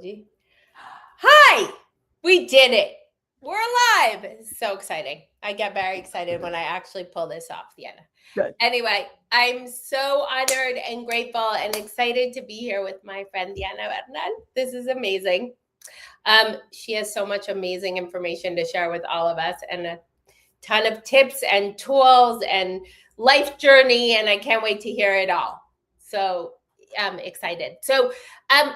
technology. Hi! We did it. We're alive. It's so exciting. I get very excited when I actually pull this off, Diana. Good. Anyway, I'm so honored and grateful and excited to be here with my friend Diana Bernal. This is amazing. She has so much amazing information to share with all of us and a ton of tips and tools and life journey, and I can't wait to hear it all. So I'm excited. So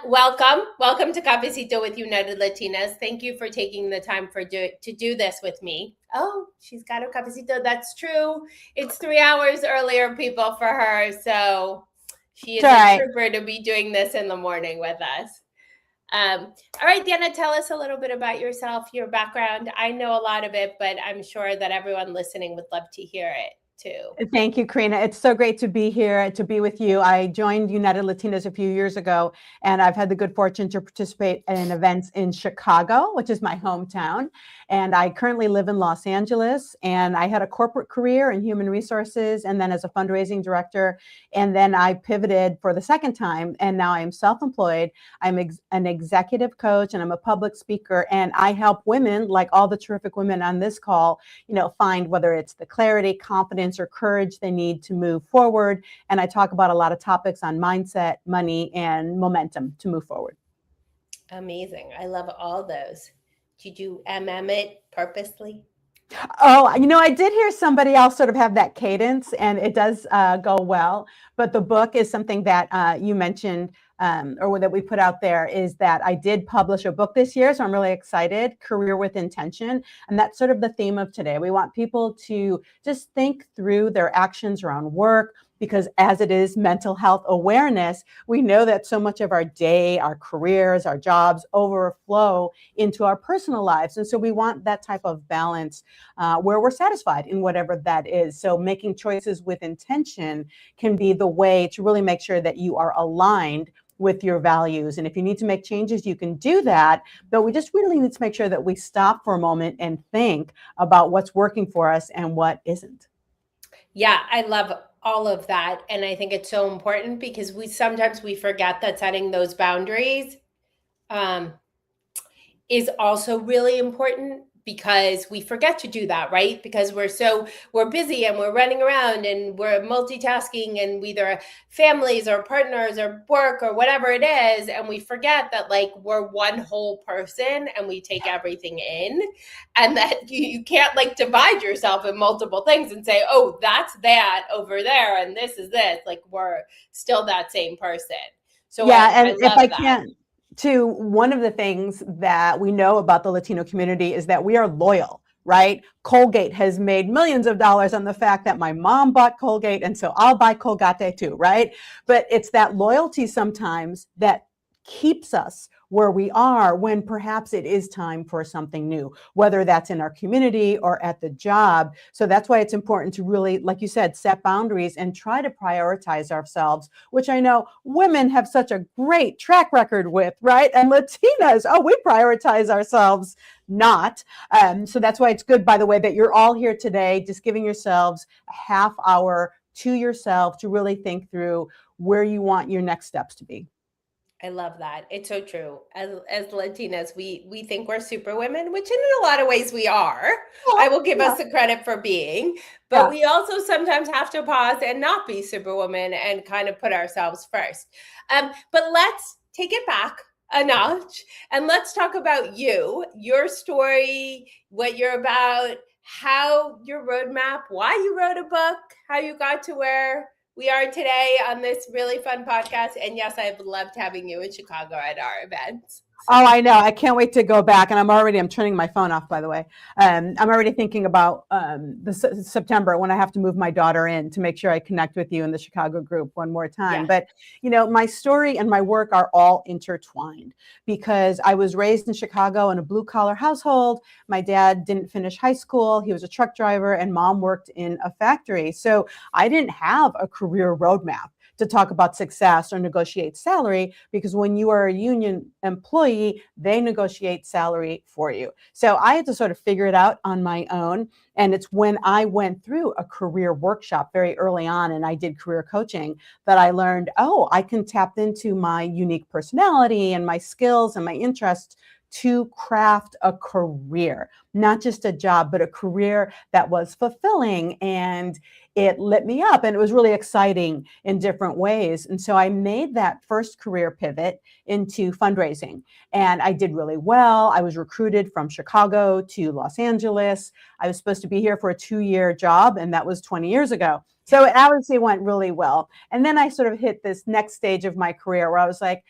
welcome to Cafecito with United Latinas. Thank you for taking the time to do this with me. Oh, she's got a cafecito. That's true. It's 3 hours earlier, people, for her. So she is a trooper to be doing this in the morning with us. All right, Diana, tell us a little bit about yourself, your background. I know a lot of it, but I'm sure that everyone listening would love to hear it too. Thank you, Karina. It's so great to be here, to be with you. I joined United Latinas a few years ago, and I've had the good fortune to participate in events in Chicago, which is my hometown. And I currently live in Los Angeles, and I had a corporate career in human resources, and then as a fundraising director. And then I pivoted for the second time, and now I'm self-employed. I'm an executive coach, and I'm a public speaker, and I help women, like all the terrific women on this call, find whether it's the clarity, confidence, or courage they need to move forward. And I talk about a lot of topics on mindset, money, and momentum to move forward. Amazing. I love all those. Did you it purposely? Oh, I did hear somebody else sort of have that cadence, and it does go well. But the book is something that you mentioned, or that we put out there, is that I did publish a book this year. So I'm really excited, Career with Intention. And that's sort of the theme of today. We want people to just think through their actions around work, because as it is mental health awareness, we know that so much of our day, our careers, our jobs overflow into our personal lives. And so we want that type of balance where we're satisfied in whatever that is. So making choices with intention can be the way to really make sure that you are aligned with your values. And if you need to make changes, you can do that. But we just really need to make sure that we stop for a moment and think about what's working for us and what isn't. Yeah, I love all of that. And I think it's so important because sometimes we forget that setting those boundaries is also really important, because we forget to do that, right? Because we're busy and we're running around and we're multitasking, and either families or partners or work or whatever it is. And we forget that we're one whole person and we take everything in, and that you can't divide yourself in multiple things and say, oh, that's that over there and this is this. We're still that same person. So yeah, and if I can, too, one of the things that we know about the Latino community is that we are loyal, right? Colgate has made millions of dollars on the fact that my mom bought Colgate, and so I'll buy Colgate too, right? But it's that loyalty sometimes that keeps us where we are when perhaps it is time for something new, whether that's in our community or at the job. So that's why it's important to really, like you said, set boundaries and try to prioritize ourselves, which I know women have such a great track record with, right? And Latinas, we prioritize ourselves not. So that's why it's good, by the way, that you're all here today, just giving yourselves a half hour to yourself to really think through where you want your next steps to be. I love that. It's so true. As Latinas, we think we're super women, which in a lot of ways we are. I will give us the credit for being, but we also sometimes have to pause and not be superwoman and kind of put ourselves first. But let's take it back a notch and let's talk about you, your story, what you're about, how your roadmap, why you wrote a book, how you got to where we are today on this really fun podcast. And yes, I've loved having you in Chicago at our events. Oh, I know. I can't wait to go back. And I'm turning my phone off, by the way. I'm already thinking about September when I have to move my daughter in to make sure I connect with you in the Chicago group one more time. Yeah. But, my story and my work are all intertwined because I was raised in Chicago in a blue collar household. My dad didn't finish high school. He was a truck driver and mom worked in a factory. So I didn't have a career roadmap to talk about success or negotiate salary, because when you are a union employee, they negotiate salary for you. So I had to sort of figure it out on my own. And it's when I went through a career workshop very early on and I did career coaching that I learned, oh, I can tap into my unique personality and my skills and my interests to craft a career, not just a job, but a career that was fulfilling, and it lit me up and it was really exciting in different ways. And so I made that first career pivot into fundraising, and I did really well. I was recruited from Chicago to Los Angeles. I was supposed to be here for a 2-year job, and that was 20 years ago. So it obviously went really well. And then I sort of hit this next stage of my career where I was like,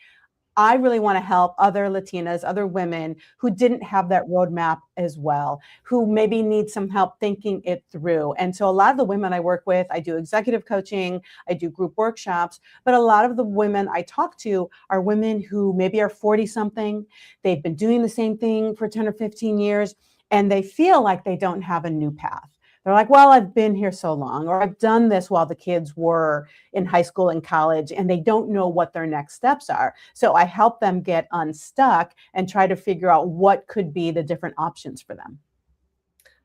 I really want to help other Latinas, other women who didn't have that roadmap as well, who maybe need some help thinking it through. And so a lot of the women I work with, I do executive coaching, I do group workshops, but a lot of the women I talk to are women who maybe are 40 something. They've been doing the same thing for 10 or 15 years, and they feel like they don't have a new path. They're like, well, I've been here so long, or I've done this while the kids were in high school and college, and they don't know what their next steps are. So I help them get unstuck and try to figure out what could be the different options for them.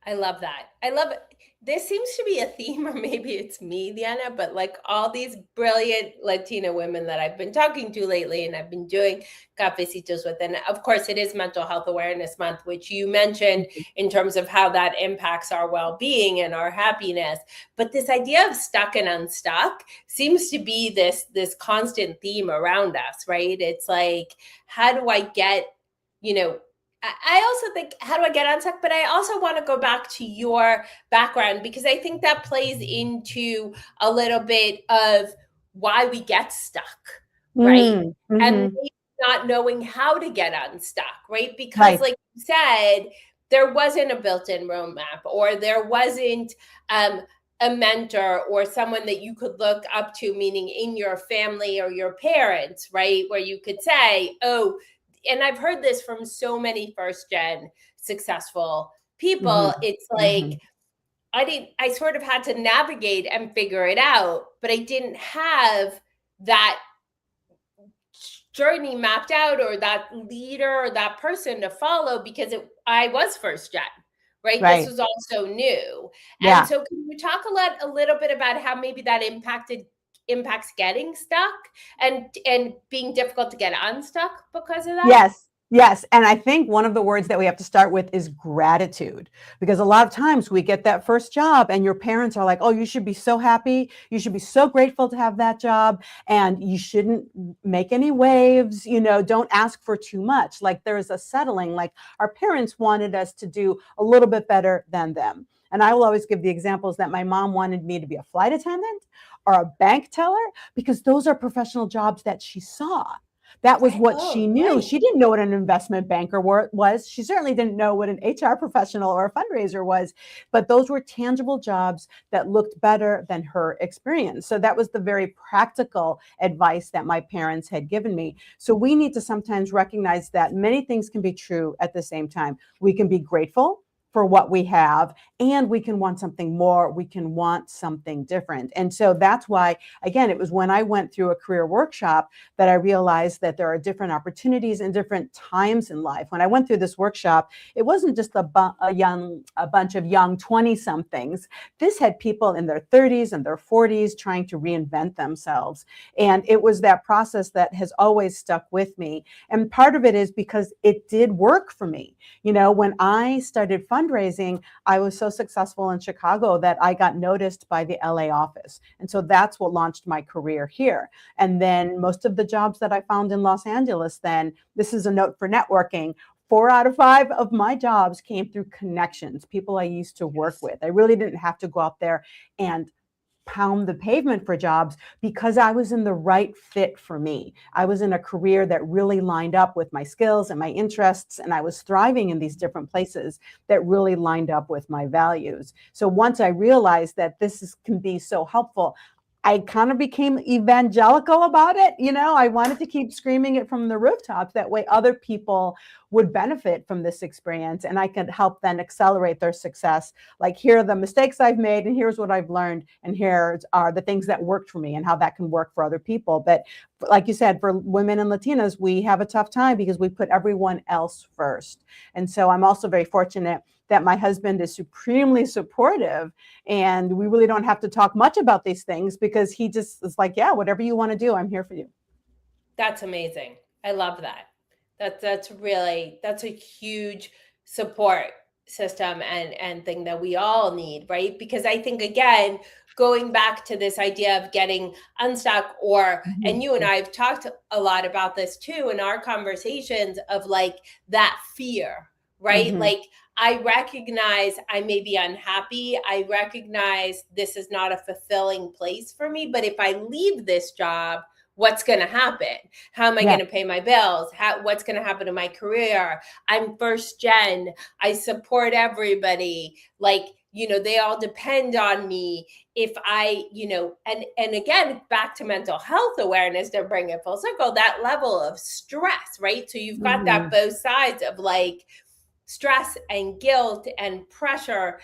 I love that. I love it. There seems to be a theme, or maybe it's me, Diana, but like all these brilliant Latina women that I've been talking to lately and I've been doing cafecitos with. And of course, it is Mental Health Awareness Month, which you mentioned in terms of how that impacts our well-being and our happiness. But this idea of stuck and unstuck seems to be this constant theme around us, right? It's like, how do I get, I also think, how do I get unstuck? But I also want to go back to your background, because I think that plays into a little bit of why we get stuck, right? Mm-hmm. And maybe not knowing how to get unstuck, right? Because Right. like you said, there wasn't a built-in roadmap, or there wasn't a mentor or someone that you could look up to, meaning in your family or your parents, right? Where you could say, oh, and I've heard this from so many first gen successful people. Mm-hmm. It's like, I sort of had to navigate and figure it out, but I didn't have that journey mapped out, or that leader or that person to follow, because I was first gen, right? This was also new. Yeah. And so can you talk a little bit about how maybe that impacts getting stuck and being difficult to get unstuck because of that? Yes. And I think one of the words that we have to start with is gratitude, because a lot of times we get that first job and your parents are like, oh, you should be so happy. You should be so grateful to have that job, and you shouldn't make any waves, don't ask for too much. Like there's a settling, like our parents wanted us to do a little bit better than them. And I will always give the examples that my mom wanted me to be a flight attendant or a bank teller, because those are professional jobs that she saw. That was what she knew. Right. She didn't know what an investment banker was. She certainly didn't know what an HR professional or a fundraiser was, but those were tangible jobs that looked better than her experience. So that was the very practical advice that my parents had given me. So we need to sometimes recognize that many things can be true at the same time. We can be grateful for what we have, and we can want something more. We can want something different. And so that's why, again, it was when I went through a career workshop that I realized that there are different opportunities and different times in life. When I went through this workshop, it wasn't just a bunch of young 20-somethings. This had people in their 30s and their 40s trying to reinvent themselves. And it was that process that has always stuck with me. And part of it is because it did work for me. When I started fundraising, I was so successful in Chicago that I got noticed by the LA office. And so that's what launched my career here. And then most of the jobs that I found in Los Angeles, then this is a note for networking. 4 out of 5 of my jobs came through connections, people I used to work with. I really didn't have to go out there and pound the pavement for jobs, because I was in the right fit for me. I was in a career that really lined up with my skills and my interests, and I was thriving in these different places that really lined up with my values. So once I realized that can be so helpful, I kind of became evangelical about it. I wanted to keep screaming it from the rooftops. That way other people would benefit from this experience and I could help them accelerate their success. Like, here are the mistakes I've made and here's what I've learned. And here are the things that worked for me and how that can work for other people. But like you said, for women and Latinas, we have a tough time because we put everyone else first. And so I'm also very fortunate that my husband is supremely supportive and we really don't have to talk much about these things because he just is like, yeah, whatever you want to do, I'm here for you. That's amazing. I love that. That's a huge support system and thing that we all need, right? Because I think, again, going back to this idea of getting unstuck, and you and I have talked a lot about this too in our conversations, of like that fear, right? Like, I recognize I may be unhappy. I recognize this is not a fulfilling place for me. But if I leave this job, what's going to happen? How am I going to pay my bills? What's going to happen to my career? I'm first gen. I support everybody. Like, they all depend on me. If I, and again, back to mental health awareness to bring it full circle, that level of stress, right? So you've got that both sides of like stress and guilt and pressure,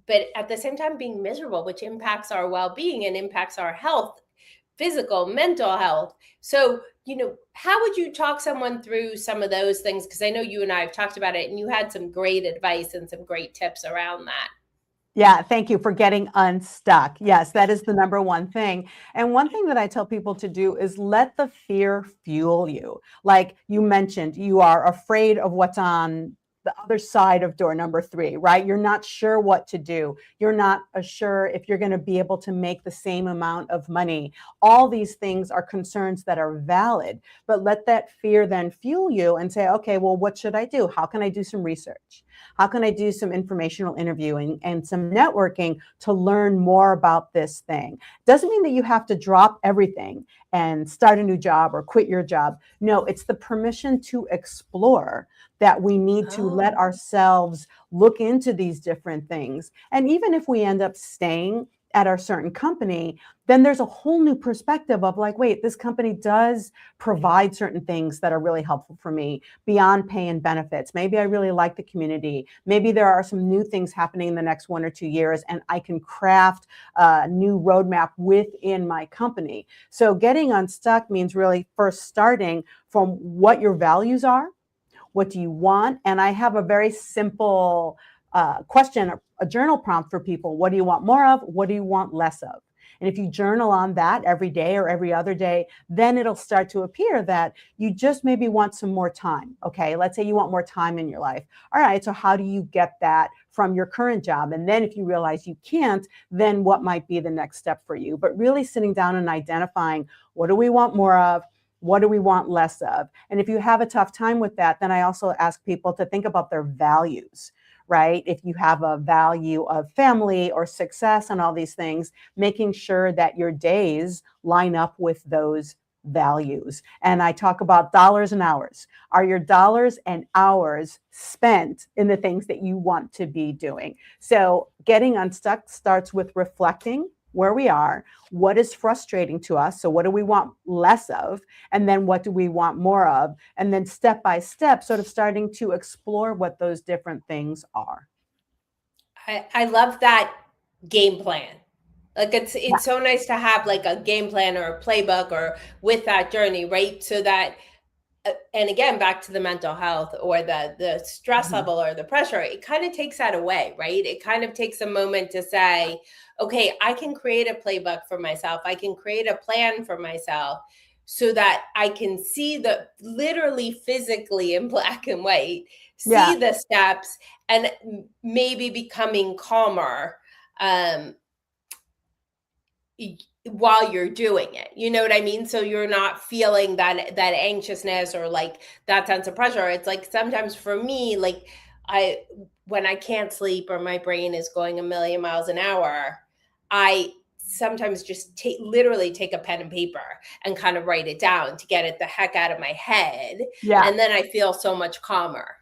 but at the same time being miserable, which impacts our well-being and impacts our health, physical, mental health. So, how would you talk someone through some of those things? Because I know you and I have talked about it and you had some great advice and some great tips around that. Yeah, thank you for getting unstuck. Yes, that is the number one thing. And one thing that I tell people to do is let the fear fuel you. Like you mentioned, you are afraid of what's on the other side of door number 3, right? You're not sure what to do. You're not sure if you're going to be able to make the same amount of money. All these things are concerns that are valid, but let that fear then fuel you and say, okay, well, what should I do? How can I do some research? How can I do some informational interviewing and some networking to learn more about this thing? Doesn't mean that you have to drop everything and start a new job or quit your job. No, it's the permission to explore that we need to let ourselves look into these different things. And even if we end up staying at our certain company, then there's a whole new perspective of like, wait, this company does provide certain things that are really helpful for me beyond pay and benefits. Maybe I really like the community. Maybe there are some new things happening in the next 1 or 2 years, and I can craft a new roadmap within my company. So getting unstuck means really first starting from what your values are. What do you want? And I have a very simple question, a journal prompt for people. What do you want more of? What do you want less of? And if you journal on that every day or every other day, then it'll start to appear that you just maybe want some more time. Okay, let's say you want more time in your life. All right, so how do you get that from your current job? And then if you realize you can't, then what might be the next step for you? But really sitting down and identifying, what do we want more of? What do we want less of? And if you have a tough time with that, then I also ask people to think about their values, right? If you have a value of family or success and all these things, making sure that your days line up with those values. And I talk about dollars and hours. Are your dollars and hours spent in the things that you want to be doing? So getting unstuck starts with reflecting where we are, what is frustrating to us, so what do we want less of, and then what do we want more of, and then step by step sort of starting to explore what those different things are. I love that game plan. Like, it's so nice to have like a game plan or a playbook or with that journey, right? So that, and again, back to the mental health or the stress level or the pressure, it kind of takes that away, right? It kind of takes a moment to say, okay, I can create a playbook for myself. I can create a plan for myself so that I can see the literally physically in black and white, see the steps and maybe becoming calmer while you're doing it. You know what I mean? So you're not feeling that anxiousness or like that sense of pressure. It's like sometimes for me, like when I can't sleep or my brain is going a million miles an hour, I sometimes just literally take a pen and paper and kind of write it down to get it the heck out of my head. And then I feel so much calmer.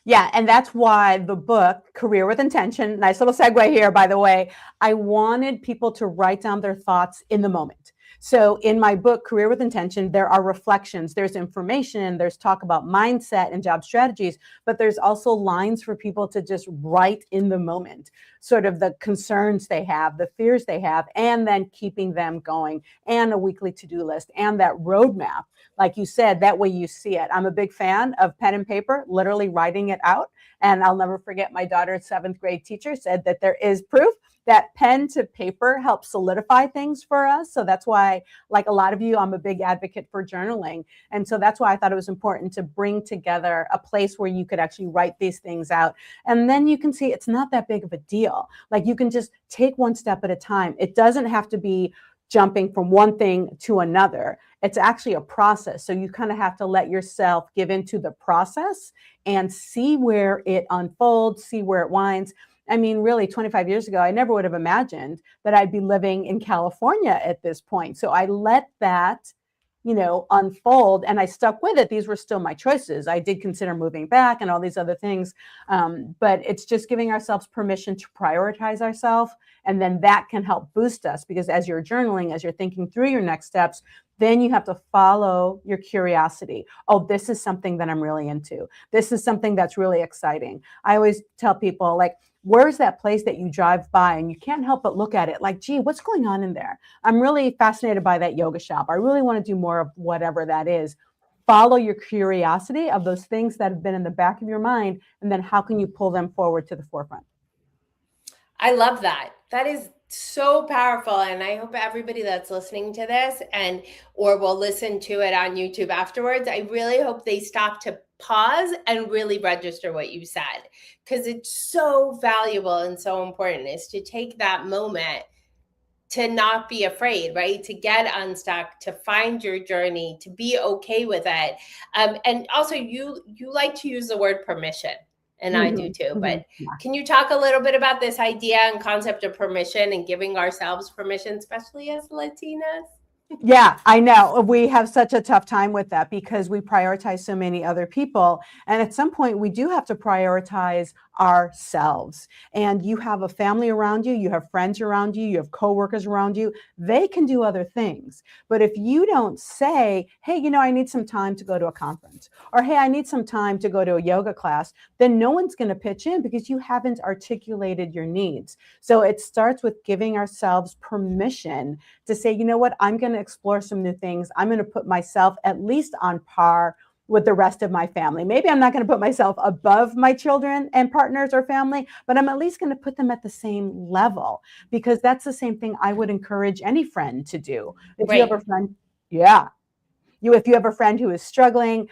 Yeah, and that's why the book, Career with Intention, nice little segue here, by the way, I wanted people to write down their thoughts in the moment. So in my book, Career with Intention, there are reflections, there's information, there's talk about mindset and job strategies, but there's also lines for people to just write in the moment, sort of the concerns they have, the fears they have, and then keeping them going, and a weekly to-do list, and that roadmap. Like you said, that way you see it. I'm a big fan of pen and paper, literally writing it out. And I'll never forget my daughter's 7th grade teacher said that there is proof that pen to paper helps solidify things for us. So that's why, like a lot of you, I'm a big advocate for journaling. And so that's why I thought it was important to bring together a place where you could actually write these things out. And then you can see it's not that big of a deal. Like you can just take one step at a time. It doesn't have to be jumping from one thing to another. It's actually a process. So you kind of have to let yourself give into the process and see where it unfolds, see where it winds. I mean, really, 25 years ago, I never would have imagined that I'd be living in California at this point. So I let that, unfold, and I stuck with it. These were still my choices. I did consider moving back and all these other things. But it's just giving ourselves permission to prioritize ourselves. And then that can help boost us, because as you're journaling, as you're thinking through your next steps, then you have to follow your curiosity. Oh, this is something that I'm really into. This is something that's really exciting. I always tell people, like, where's that place that you drive by and you can't help but look at it like, gee, what's going on in there? I'm really fascinated by that yoga shop. I really want to do more of whatever that is. Follow your curiosity of those things that have been in the back of your mind, and then how can you pull them forward to the forefront? I love that. That is so powerful. And I hope everybody that's listening to this or will listen to it on YouTube afterwards, I really hope they stop to pause and really register what you said, because it's so valuable and so important, is to take that moment to not be afraid, right? To get unstuck, to find your journey, to be okay with it. And also you like to use the word permission. And I do too. But can you talk a little bit about this idea and concept of permission and giving ourselves permission, especially as Latinas? Yeah, I know. We have such a tough time with that because we prioritize so many other people. And at some point, we do have to prioritize ourselves. And you have a family around you, you have friends around you, you have coworkers around you. They can do other things. But if you don't say, hey, I need some time to go to a conference, or hey, I need some time to go to a yoga class, then no one's going to pitch in because you haven't articulated your needs. So it starts with giving ourselves permission to say, you know what, I'm going to explore some new things. I'm going to put myself at least on par with the rest of my family. Maybe I'm not going to put myself above my children and partners or family, but I'm at least going to put them at the same level, because that's the same thing I would encourage any friend to do. If you have a friend, if you have a friend who is struggling,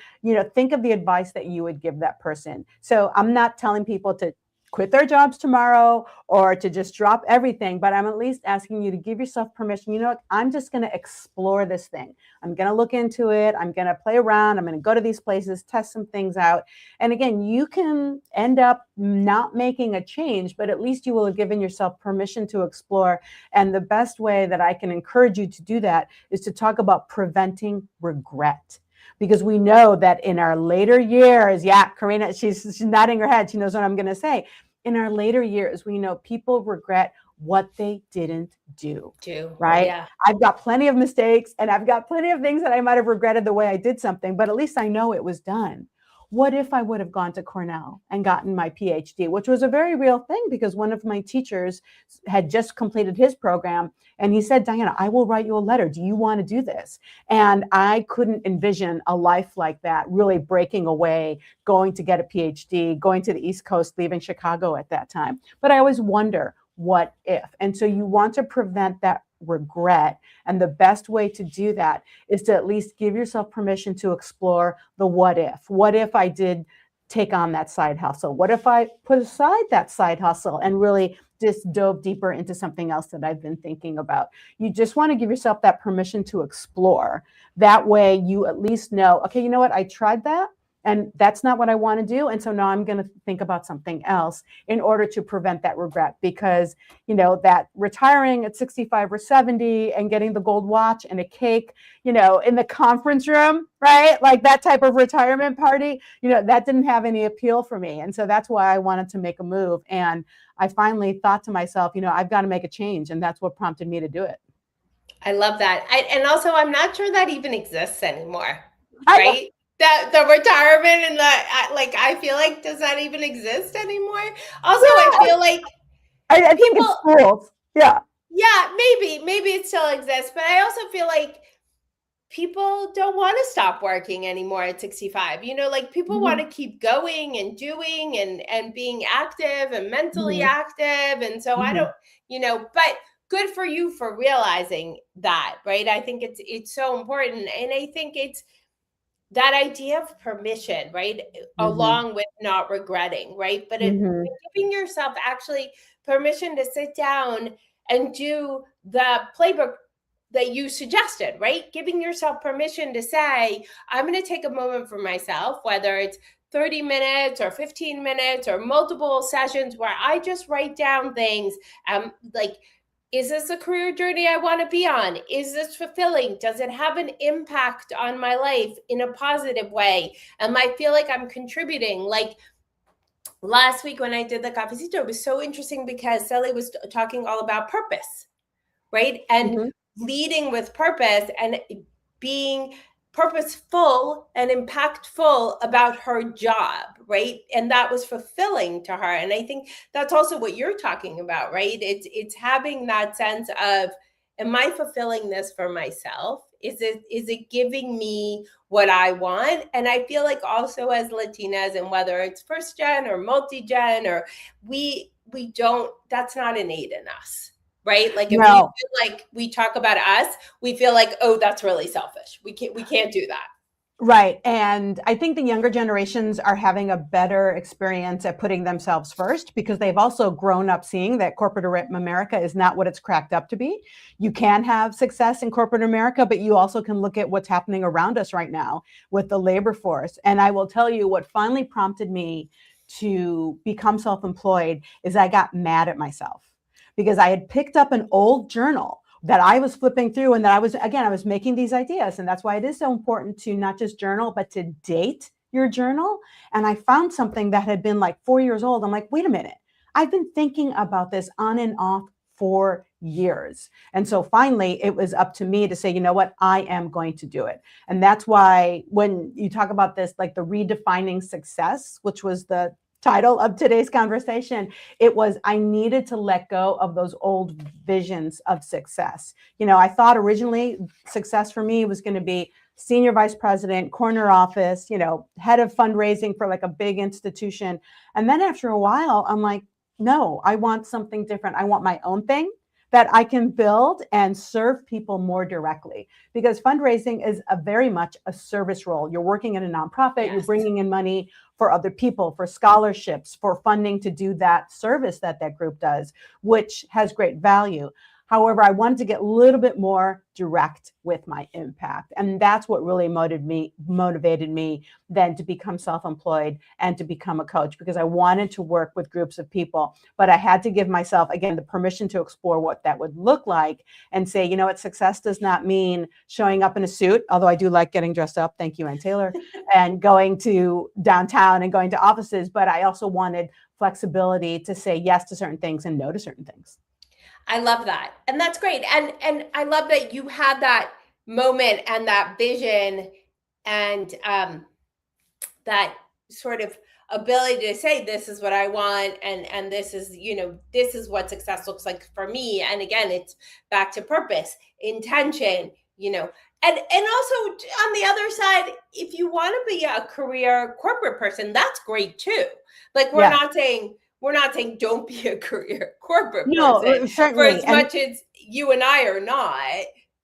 think of the advice that you would give that person. So I'm not telling people to quit their jobs tomorrow or to just drop everything, but I'm at least asking you to give yourself permission. I'm just going to explore this thing. I'm going to look into it. I'm going to play around. I'm going to go to these places, test some things out. And again, you can end up not making a change, but at least you will have given yourself permission to explore. And the best way that I can encourage you to do that is to talk about preventing regret. Because we know that in our later years, Karina, she's nodding her head. She knows what I'm going to say. In our later years, we know people regret what they didn't do. Right? Yeah. I've got plenty of mistakes, and I've got plenty of things that I might have regretted the way I did something, but at least I know it was done. What if I would have gone to Cornell and gotten my PhD, which was a very real thing, because one of my teachers had just completed his program, and he said, Diana, I will write you a letter. Do you want to do this? And I couldn't envision a life like that, really breaking away, going to get a PhD, going to the East Coast, leaving Chicago at that time. But I always wonder, what if? And so you want to prevent that regret. And the best way to do that is to at least give yourself permission to explore the what if. What if I did take on that side hustle? What if I put aside that side hustle and really just dove deeper into something else that I've been thinking about? You just want to give yourself that permission to explore. That way you at least know, okay, you know what? I tried that. And that's not what I want to do. And so now I'm going to think about something else in order to prevent that regret, because, that retiring at 65 or 70 and getting the gold watch and a cake, in the conference room, right? Like that type of retirement party, that didn't have any appeal for me. And so that's why I wanted to make a move. And I finally thought to myself, I've got to make a change. And that's what prompted me to do it. I love that. And also, I'm not sure that even exists anymore, I right? The retirement and I feel like, does that even exist anymore? Also, I feel like I think it's schools. Yeah. Yeah, maybe it still exists, but I also feel like people don't want to stop working anymore at 65. People want to keep going and doing and being active and mentally active. And so I don't, but good for you for realizing that, right? I think it's so important. And I think it's that idea of permission, right? Along with not regretting, right? But giving yourself actually permission to sit down and do the playbook that you suggested, right? Giving yourself permission to say, I'm going to take a moment for myself, whether it's 30 minutes or 15 minutes or multiple sessions where I just write down things like, is this a career journey I want to be on? Is this fulfilling? Does it have an impact on my life in a positive way? Am I feel like I'm contributing? Like last week when I did the Cafecito, it was so interesting because Sally was talking all about purpose, right? And leading with purpose and being purposeful and impactful about her job, right? And that was fulfilling to her. And I think that's also what you're talking about, right? It's having that sense of, am I fulfilling this for myself? Is it giving me what I want? And I feel like also as Latinas, and whether it's first gen or multi-gen, or we don't, that's not innate in us. Right? Like if we feel like we talk about us, we feel like, oh, that's really selfish. We can't do that. Right. And I think the younger generations are having a better experience at putting themselves first, because they've also grown up seeing that corporate America is not what it's cracked up to be. You can have success in corporate America, but you also can look at what's happening around us right now with the labor force. And I will tell you what finally prompted me to become self-employed is I got mad at myself, because I had picked up an old journal that I was flipping through, and that I was making these ideas. And that's why it is so important to not just journal, but to date your journal. And I found something that had been like 4 years old. I'm like, wait a minute, I've been thinking about this on and off for years. And so finally it was up to me to say, you know what, I am going to do it. And that's why when you talk about this, like the redefining success, which was the title of today's conversation, it was, I needed to let go of those old visions of success. I thought originally success for me was going to be senior vice president, corner office, head of fundraising for like a big institution. And then after a while, I'm like, no, I want something different. I want my own thing that I can build and serve people more directly, because fundraising is very much a service role. You're working in a nonprofit, You're bringing in money for other people, for scholarships, for funding to do that service that group does, which has great value. However, I wanted to get a little bit more direct with my impact. And that's what really motivated me then to become self-employed and to become a coach, because I wanted to work with groups of people. But I had to give myself, again, the permission to explore what that would look like and say, you know what, success does not mean showing up in a suit, although I do like getting dressed up. Thank you, Ann Taylor, and going to downtown and going to offices. But I also wanted flexibility to say yes to certain things and no to certain things. I love that. And that's great. And I love that you had that moment and that vision and that sort of ability to say, this is what I want. And this is, this is what success looks like for me. And again, it's back to purpose, intention, and also on the other side, if you want to be a career corporate person, that's great too. Like we're not saying don't be a career corporate person. No, certainly. For as much as you and I are not,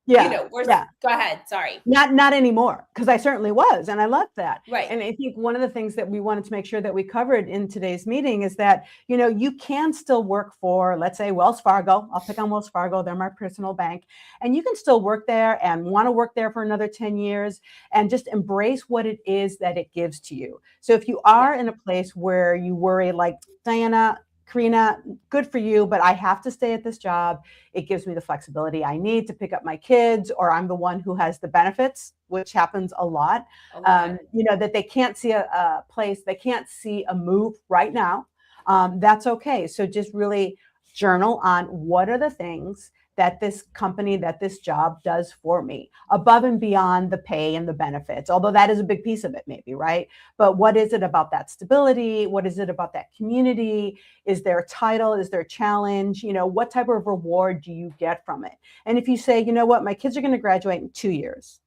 Yeah. Yeah. Go ahead. Sorry. Not anymore, because I certainly was, and I loved that. Right. And I think one of the things that we wanted to make sure that we covered in today's meeting is that, you can still work for, let's say, Wells Fargo. I'll pick on Wells Fargo. They're my personal bank. And you can still work there and want to work there for another 10 years and just embrace what it is that it gives to you. So if you are in a place where you worry, like Diana, Karina, good for you, but I have to stay at this job. It gives me the flexibility I need to pick up my kids, or I'm the one who has the benefits, which happens a lot. That they can't see a place, they can't see a move right now. That's okay. So just really journal on what are the things that this company, that this job does for me, above and beyond the pay and the benefits, although that is a big piece of it, maybe, right? But what is it about that stability? What is it about that community? Is there a title? Is there a challenge? What type of reward do you get from it? And if you say, you know what, my kids are going to graduate in 2 years,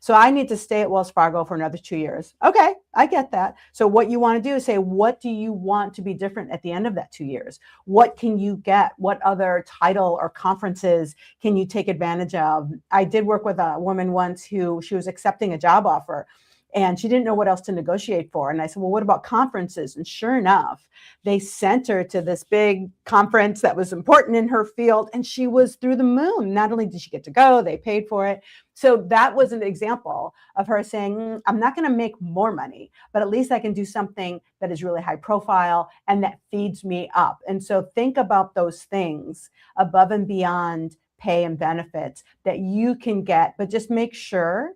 so I need to stay at Wells Fargo for another 2 years. Okay, I get that. So what you want to do is say, what do you want to be different at the end of that 2 years? What can you get? What other title or conferences can you take advantage of? I did work with a woman once who she was accepting a job offer, and she didn't know what else to negotiate for. And I said, well, what about conferences? And sure enough, they sent her to this big conference that was important in her field, and she was through the moon. Not only did she get to go, they paid for it. So that was an example of her saying, I'm not going to make more money, but at least I can do something that is really high profile and that feeds me up. And so think about those things above and beyond pay and benefits that you can get, but just make sure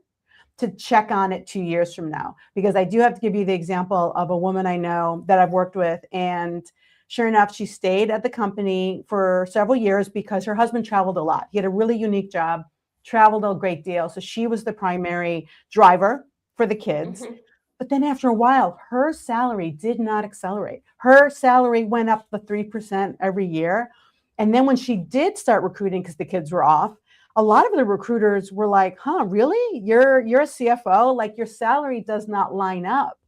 to check on it 2 years from now, because I do have to give you the example of a woman I know that I've worked with. And sure enough, she stayed at the company for several years because her husband traveled a lot. He had a really unique job, traveled a great deal. So she was the primary driver for the kids. Mm-hmm. But then after a while, her salary did not accelerate. Her salary went up the 3% every year. And then when she did start recruiting, because the kids were off, a lot of the recruiters were like, really? You're a CFO? Like, your salary does not line up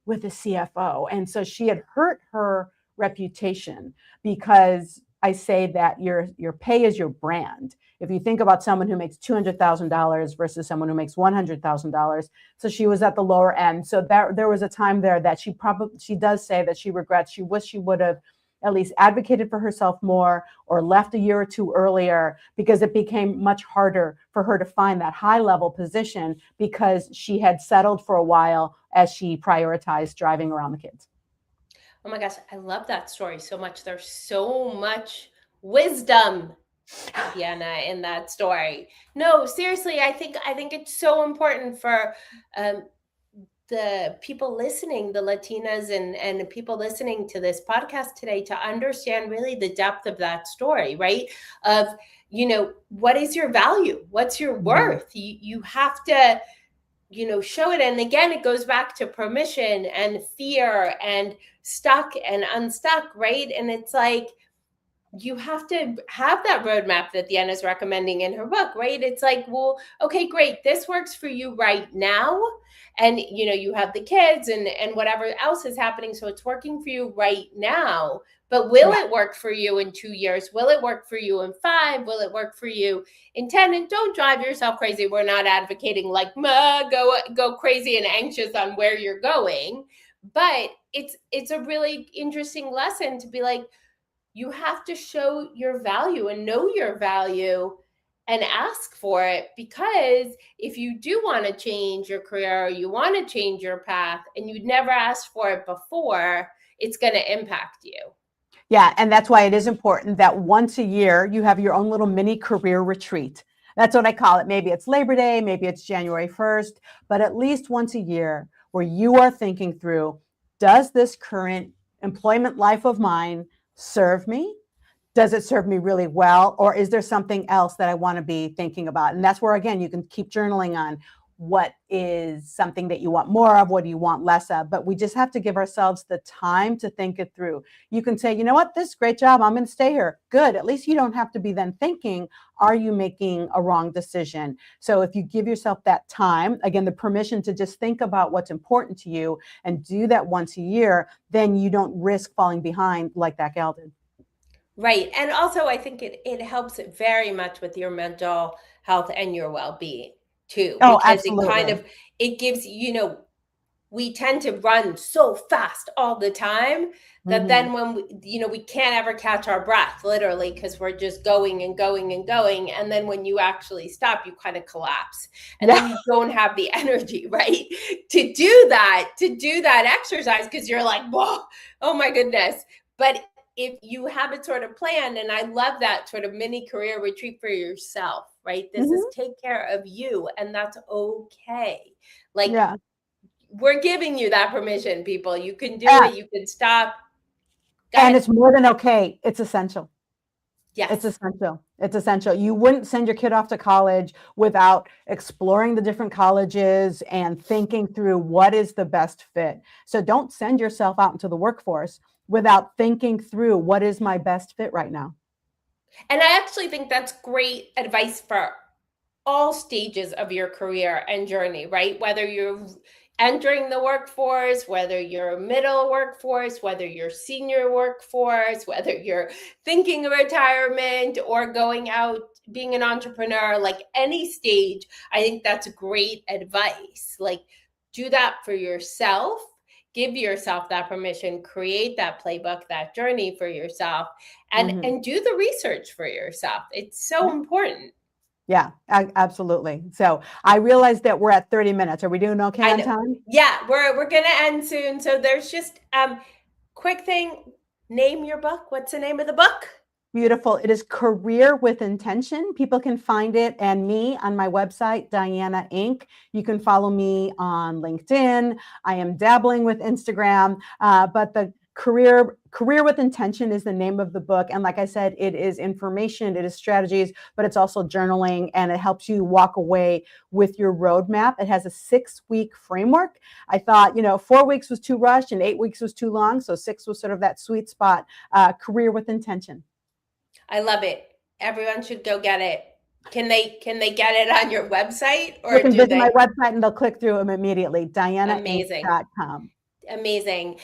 with a CFO. And so she had hurt her reputation, because I say that your pay is your brand. If you think about someone who makes $200,000 versus someone who makes $100,000, so she was at the lower end. So there was a time there that she does say that she regrets. She wished she would have at least advocated for herself more, or left a year or two earlier, because it became much harder for her to find that high level position, because she had settled for a while as she prioritized driving around the kids. Oh my gosh, I love that story so much. There's so much wisdom, Diana, in that story. No, seriously, I think it's so important for the people listening, the Latinas and people listening to this podcast today, to understand really the depth of that story, right? Of, what is your value? What's your worth? You have to, show it. And again, it goes back to permission and fear and stuck and unstuck, right? And it's like, you have to have that roadmap that Diana's recommending in her book, right? It's like, well, okay, great. This works for you right now. And, you have the kids and whatever else is happening. So it's working for you right now. But will it work for you in 2 years? Will it work for you in 5? Will it work for you in 10? And don't drive yourself crazy. We're not advocating like, go crazy and anxious on where you're going. But it's a really interesting lesson to be like, you have to show your value and know your value and ask for it, because if you do want to change your career, or you want to change your path, and you'd never asked for it before, it's going to impact you. Yeah, and that's why it is important that once a year you have your own little mini career retreat. That's what I call it. Maybe it's Labor Day, maybe it's January 1st, but at least once a year where you are thinking through, does this current employment life of mine serve me? Does it serve me really well? Or is there something else that I want to be thinking about? And that's where, again, you can keep journaling on what is something that you want more of, what do you want less of. But we just have to give ourselves the time to think it through. You can say, you know what, this is a great job, I'm going to stay here. Good. At least you don't have to be then thinking, are you making a wrong decision? So if you give yourself that time, again, the permission to just think about what's important to you and do that once a year, then you don't risk falling behind like that gal did. Right. And also, I think it helps very much with your mental health and your well-being too, Oh, because absolutely. it gives, we tend to run so fast all the time that then when we can't ever catch our breath, literally, because we're just going and going and going. And then when you actually stop, you kind of collapse, and then you don't have the energy, right, to do that exercise, because you're like, whoa, oh my goodness. But if you have it sort of planned, and I love that sort of mini career retreat for yourself, right? This is take care of you, and that's okay. Like, Yeah. we're giving you that permission, people. You can do Yeah. it. You can stop. And it's more than okay. It's essential. Yes. It's essential. It's essential. You wouldn't send your kid off to college without exploring the different colleges and thinking through what is the best fit. So don't send yourself out into the workforce without thinking through what is my best fit right now. And I actually think that's great advice for all stages of your career and journey, right? Whether you're entering the workforce, whether you're middle workforce, whether you're senior workforce, whether you're thinking of retirement or going out being an entrepreneur, like any stage, I think that's great advice. Like, do that for yourself. Give yourself that permission, create that playbook, that journey for yourself, and do the research for yourself. It's so important. Yeah, absolutely. So I realize that we're at 30 minutes. Are we doing okay on time? Yeah, we're gonna end soon. So there's just quick thing. Name your book. What's the name of the book? Beautiful. It is Career with Intention. People can find it and me on my website, Diana Inc. You can follow me on LinkedIn. I am dabbling with Instagram, but the Career with Intention is the name of the book. And like I said, it is information, it is strategies, but it's also journaling, and it helps you walk away with your roadmap. It has a 6-week framework. I thought, 4 weeks was too rushed and 8 weeks was too long. So 6 was sort of that sweet spot. Career with Intention. I love it. Everyone should go get it. Can they get it on your website, or They can do visit my they? website and they'll click through them immediately, Amazing. dianainc.com. Amazing.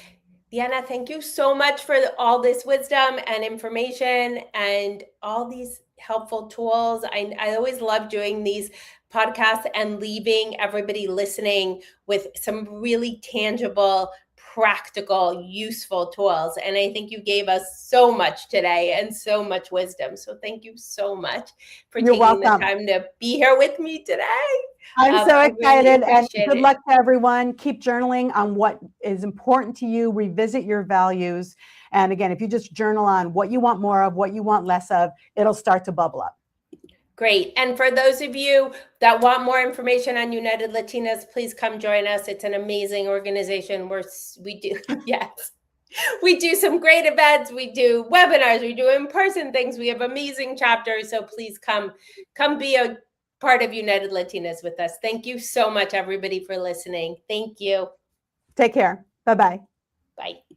Diana, thank you so much for all this wisdom and information and all these helpful tools. I always love doing these podcasts and leaving everybody listening with some really tangible, practical, useful tools. And I think you gave us so much today and so much wisdom. So thank you so much for You're taking the welcome. time to be here with me today. I'm so I really excited, and appreciate good it. luck to everyone. Keep journaling on what is important to you, revisit your values. And again, if you just journal on what you want more of, what you want less of, it'll start to bubble up. Great. And for those of you that want more information on United Latinas, please come join us. It's an amazing organization. We do, yes, we do some great events. We do webinars. We do in-person things. We have amazing chapters. So please come be a part of United Latinas with us. Thank you so much, everybody, for listening. Thank you. Take care. Bye-bye. Bye.